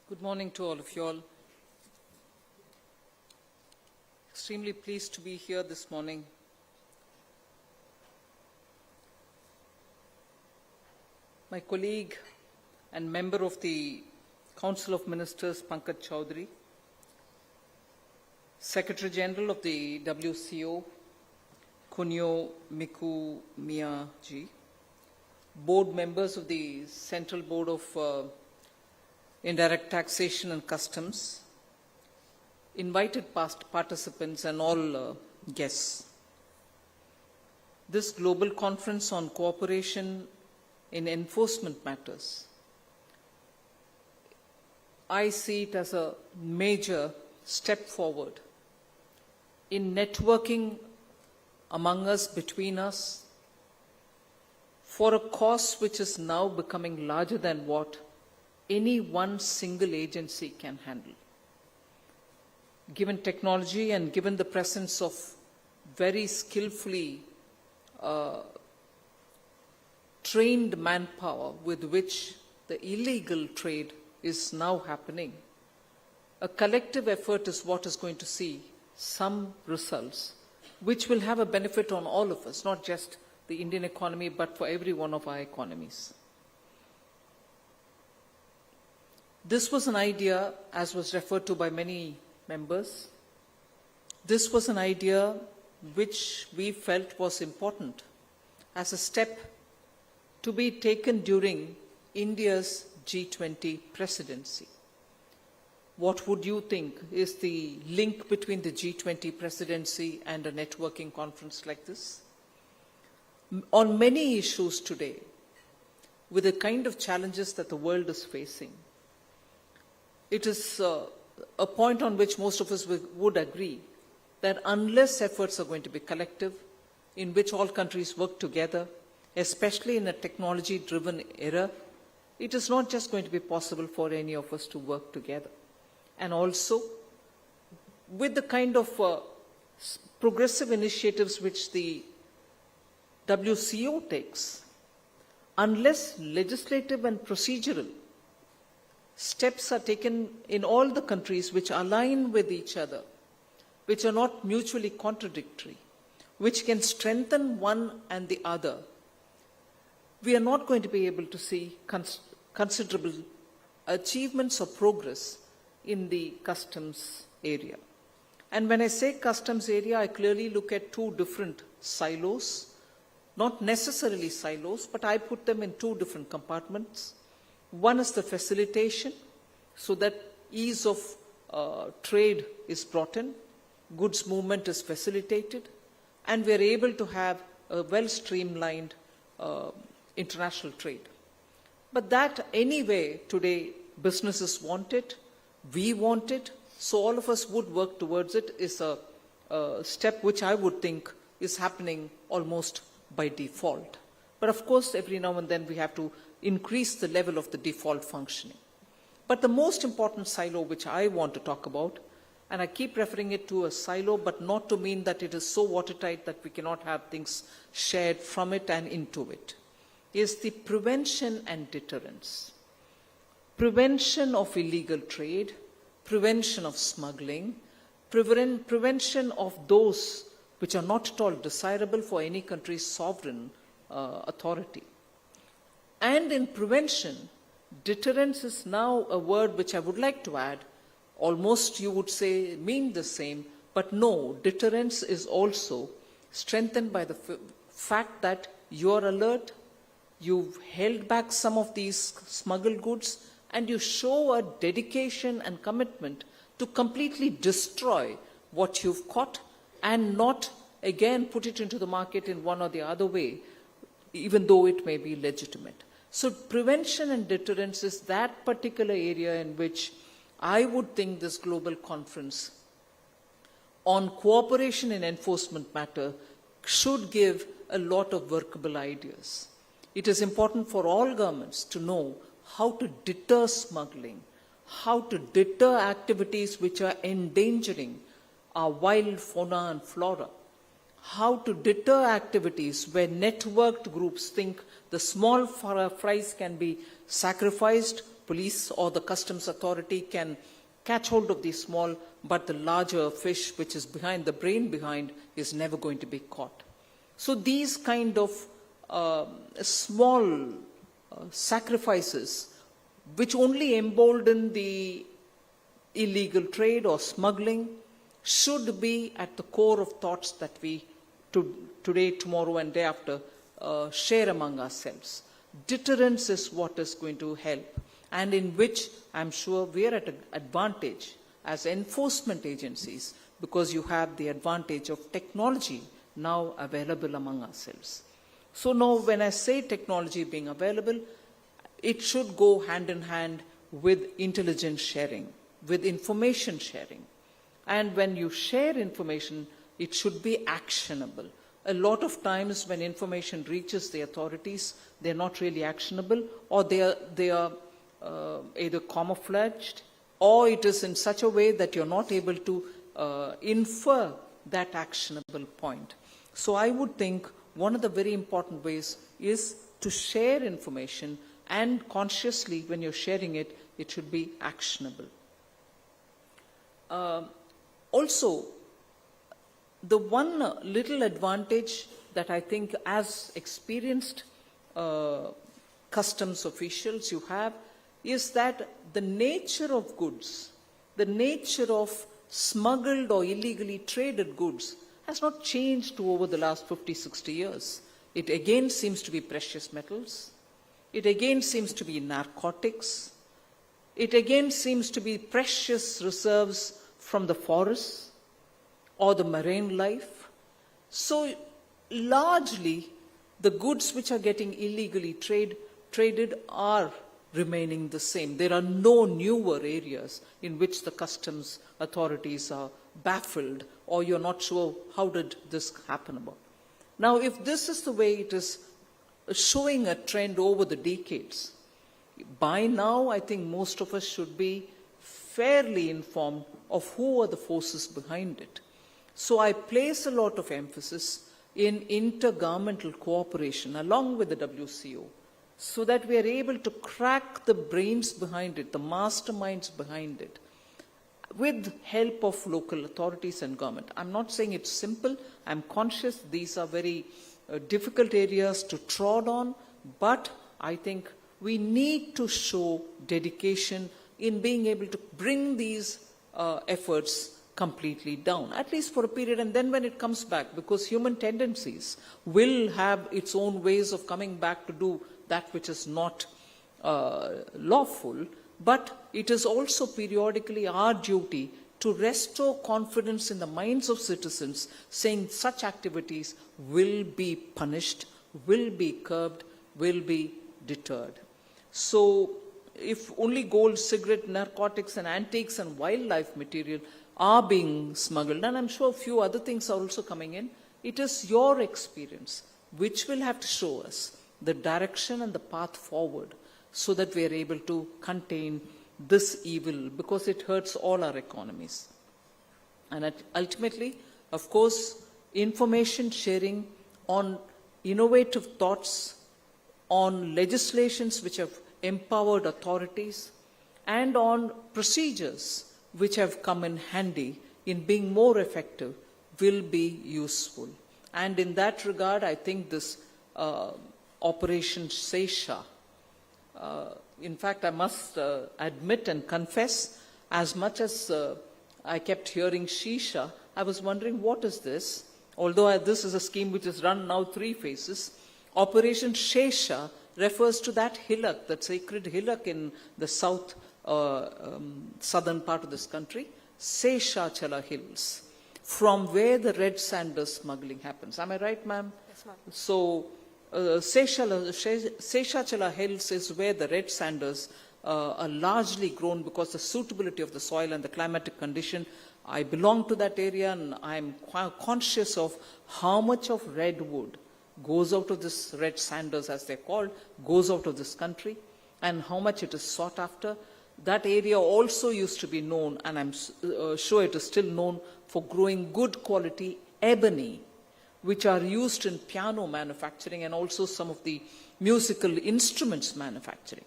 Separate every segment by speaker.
Speaker 1: Good morning to all of you all. Extremely pleased to be here this morning. My colleague and member of the Council of Ministers, Pankaj Chaudhary, Secretary General of the WCO, Kunio Miku Miyaji, board members of the Central Board of Indirect Taxation and Customs, invited past participants and all guests. This global conference on cooperation in enforcement matters, I see it as a major step forward in networking among us, between us, for a cause which is now becoming larger than what any one single agency can handle. Given technology and given the presence of very skillfully trained manpower with which the illegal trade is now happening, a collective effort is what is going to see some results which will have a benefit on all of us, not just the Indian economy, but for every one of our economies. This was an idea, as was referred to by many members, this was an idea which we felt was important as a step to be taken during India's G20 presidency. What would you think is the link between the G20 presidency and a networking conference like this? On many issues today, with the kind of challenges that the world is facing, it is a point on which most of us would agree that unless efforts are going to be collective, in which all countries work together, especially in a technology-driven era, it is not just going to be possible for any of us to work together. And also, with the kind of progressive initiatives which the WCO takes, unless legislative and procedural steps are taken in all the countries which align with each other, which are not mutually contradictory, which can strengthen one and the other, we are not going to be able to see considerable achievements or progress in the customs area. And when I say customs area, I clearly look at two different silos, not necessarily silos, but I put them in two different compartments. One is the facilitation, so that ease of trade is brought in, goods movement is facilitated, and we are able to have a well-streamlined international trade. But that anyway today businesses want it, we want it, so all of us would work towards it is a step which I would think is happening almost by default. But of course, every now and then we have to increase the level of the default functioning. But the most important silo which I want to talk about, and I keep referring it to a silo, but not to mean that it is so watertight that we cannot have things shared from it and into it, is the prevention and deterrence. Prevention of illegal trade, prevention of smuggling, prevention of those which are not at all desirable for any country's sovereign authority. And in prevention, deterrence is now a word which I would like to add. Almost you would say mean the same, but no, deterrence is also strengthened by the fact that you're alert, you've held back some of these smuggled goods, and you show a dedication and commitment to completely destroy what you've caught and not again put it into the market in one or the other way, even though it may be legitimate. So prevention and deterrence is that particular area in which I would think this global conference on cooperation in enforcement matter should give a lot of workable ideas. It is important for all governments to know how to deter smuggling, how to deter activities which are endangering our wild fauna and flora, how to deter activities where networked groups think the small fries can be sacrificed police or the customs authority can catch hold of these small, but the larger fish, which is behind, the brain behind, is never going to be caught. So these kind of small sacrifices, which only embolden the illegal trade or smuggling, should be at the core of thoughts that we today, tomorrow and day after share among ourselves. Deterrence is what is going to help, and in which I'm sure we are at an advantage as enforcement agencies, because you have the advantage of technology now available among ourselves. So now when I say technology being available, it should go hand in hand with intelligence sharing, with information sharing. And when you share information, it should be actionable. A lot of times when information reaches the authorities, they're not really actionable, or they are either camouflaged, or it is in such a way that you're not able to infer that actionable point. So I would think one of the very important ways is to share information, and consciously when you're sharing it, it should be actionable. Also, the one little advantage that I think as experienced customs officials you have is that the nature of goods, the nature of smuggled or illegally traded goods has not changed over the last 50, 60 years. It again seems to be precious metals. It again seems to be narcotics. It again seems to be precious reserves from the forests or the marine life. So largely, the goods which are getting illegally traded are remaining the same. There are no newer areas in which the customs authorities are baffled, or you're not sure how did this happen about. Now, if this is the way it is showing a trend over the decades, by now I think most of us should be fairly informed of who are the forces behind it. So I place a lot of emphasis in intergovernmental cooperation along with the WCO, so that we are able to crack the brains behind it, the masterminds behind it, with help of local authorities and government. I'm not saying it's simple. I'm conscious these are very difficult areas to trod on, but I think we need to show dedication in being able to bring these efforts completely down, at least for a period, and then when it comes back, because human tendencies will have its own ways of coming back to do that which is not lawful, but it is also periodically our duty to restore confidence in the minds of citizens, saying such activities will be punished, will be curbed, will be deterred. So if only gold, cigarette, narcotics and antiques and wildlife material are being smuggled, and I'm sure a few other things are also coming in, it is your experience which will have to show us the direction and the path forward, so that we are able to contain this evil, because it hurts all our economies. And ultimately, of course, information sharing on innovative thoughts, on legislations which have empowered authorities, and on procedures which have come in handy in being more effective will be useful. And in that regard, I think this Operation Sesha, in fact, I must admit and confess, as much as I kept hearing Shisha, I was wondering, what is this? Although this is a scheme which is run now 3 phases, Operation Shesha refers to that hillock, that sacred hillock in the southern part of this country, Seshachala Hills, from where the red sanders smuggling happens. Am I right, ma'am?
Speaker 2: Yes, ma'am.
Speaker 1: So, Seshachala Hills is where the red sanders are largely grown, because the suitability of the soil and the climatic condition. I belong to that area, and I'm conscious of how much of redwood goes out of this red sanders, as they're called, goes out of this country, and how much it is sought after. That area also used to be known, and I'm sure it is still known, for growing good quality ebony, which are used in piano manufacturing and also some of the musical instruments manufacturing.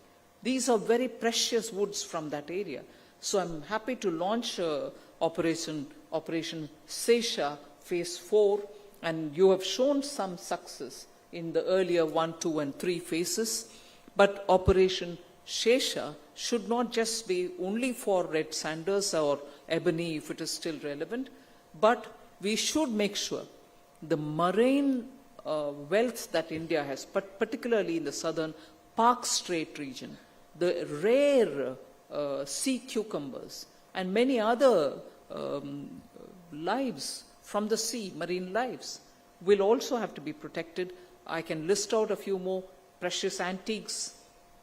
Speaker 1: These are very precious woods from that area. So I'm happy to launch Operation Sesha Phase 4, and you have shown some success in the earlier 1, 2, and 3 phases. But Operation Shesha should not just be only for red sanders or ebony if it is still relevant, but we should make sure the marine wealth that India has, but particularly in the southern Park Strait region, the rare sea cucumbers and many other lives from the sea, marine lives, will also have to be protected. I can list out a few more precious antiques.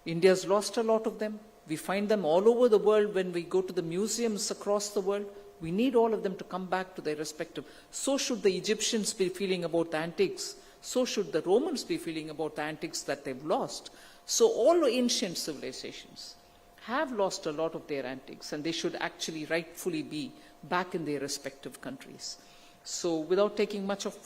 Speaker 1: India's lost a lot of them. We find them all over the world when we go to the museums across the world. We need all of them to come back to their respective. So should the Egyptians be feeling about the antiques. So should the Romans be feeling about the antiques that they've lost. So all ancient civilizations have lost a lot of their antiques, and they should actually rightfully be back in their respective countries. So without taking much of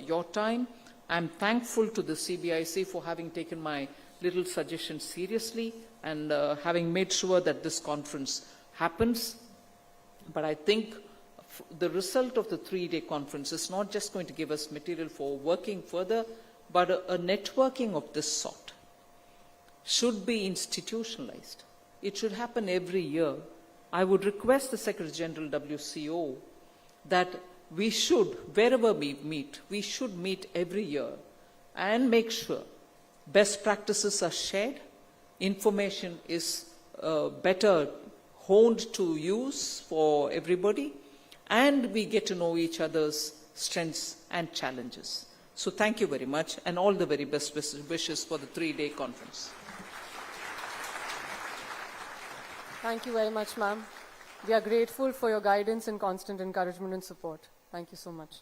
Speaker 1: your time, I'm thankful to the CBIC for having taken my little suggestions seriously and having made sure that this conference happens. But I think the result of the 3-day conference is not just going to give us material for working further, but a networking of this sort should be institutionalized. It should happen every year. I would request the Secretary General WCO that we should, wherever we meet, we should meet every year and make sure best practices are shared, information is better honed to use for everybody, and we get to know each other's strengths and challenges. So thank you very much, and all the very best wishes for the 3-day conference.
Speaker 2: Thank you very much, ma'am. We are grateful for your guidance and constant encouragement and support. Thank you so much.